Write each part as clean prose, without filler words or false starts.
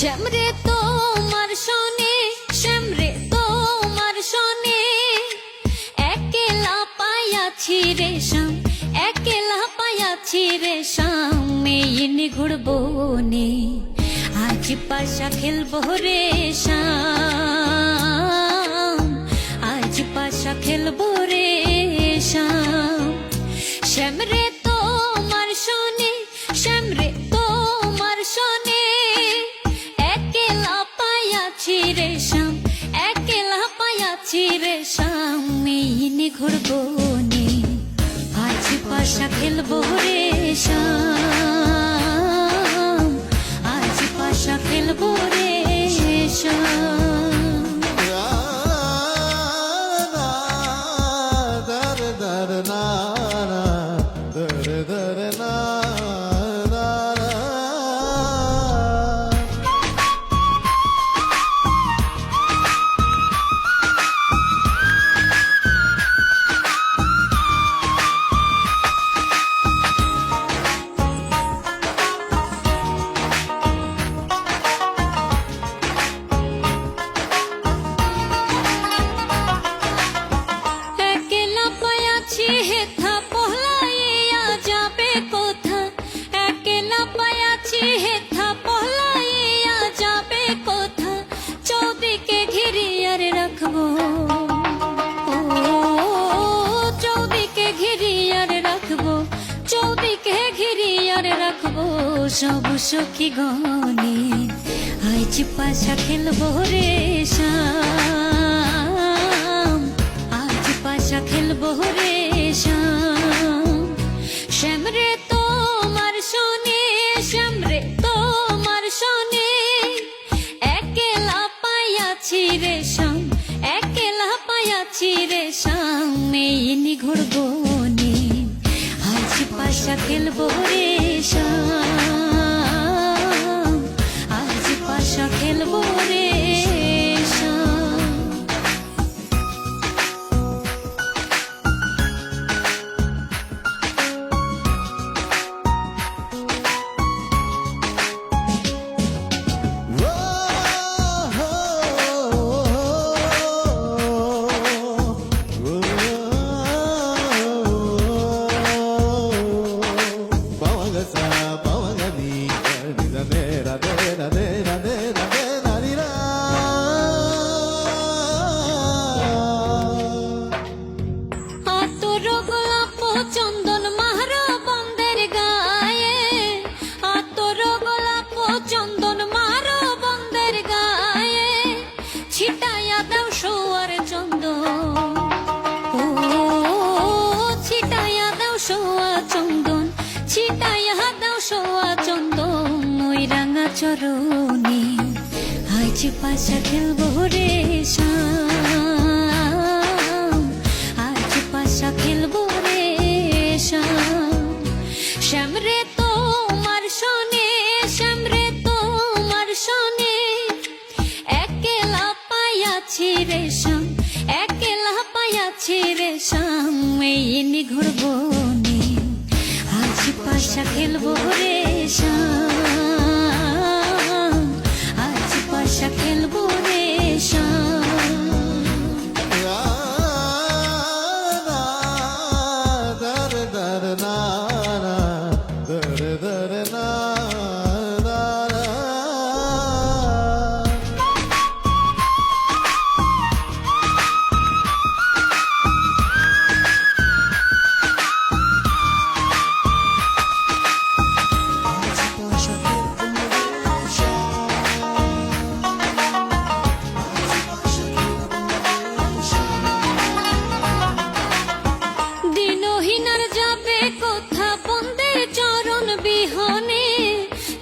শ্যামরে তোমার শোনে, শ্যামরে তোমার শোনে, একলা পাইয়াছি রে শ্যাম, একলা পাইয়াছি রে শ্যাম, এই নিগুড় বনে আজ পাশা খেলবো রে শ্যাম, আজ পাশা খেলবো রে শ্যাম। শ্যামরে তোমার শোনে, শ্যামরে তোমার শোনে, একলা পাইয়াছি রে শ্যাম, একলা পাইয়াছি রে শ্যাম, এই নিগুড় বনে আজ পাশা খেলবো রে শ্যাম, আজ পাশা খেলবো রে শ্যাম। সব সখী গনে আজ পাশা খেলবো রে শ্যাম, আজ পাশা খেলবো রে শ্যাম। শ্যামরে তোমার শোনে, শ্যামরে তোমার শোনে, একলা পাইয়াছি রে শ্যাম, একলা পাইয়াছি রে শ্যাম, এই নিগুড় বনে আজ পাশা খেলবো রে শ্যাম, আজ পাশা খেলবো রে শ্যাম। চন্দন মারো বন্দের গায়ে, আতর গোলাপ চন্দন মারো বন্দের গায়ে, ছিটাইয়া দাও সোয়ার চন্দন, ও ছিটাইয়া দাও সোয়া চন্দন, ছিটাইয়া দাও সোয়া চন্দন, ওই রাঙা চরণে আজ পাশা খেলবো রে শ্যাম, আজ পাশা খেলবো রে শ্যাম। শ্যামরে তোমার শোনে, শ্যামরে তোমার শোনে, একলা পাইয়াছি রে শ্যাম, একলা পাইয়াছি রে শ্যাম, এই নিগুড় বনে আজ পাশা খেলবো রে শ্যাম, আজ পাশা খেলবো রে শ্যাম।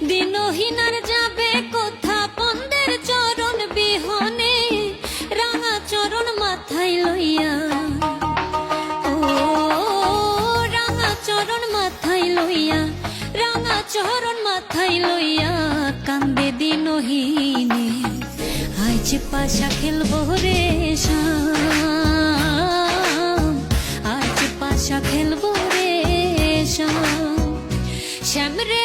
দিনহীনার যাবে কোথা বন্দের চরণ বিহনে, রাঙা চরণ মাথায় লইয়া, ও রাঙা চরণ মাথায় লইয়া, রাঙা চরণ মাথায় লইয়া, কান্দে দিনহীনে আজ পাশা খেলবো রে শ্যাম, আজ পাশা খেলবো রে শ্যাম। শ্যামরে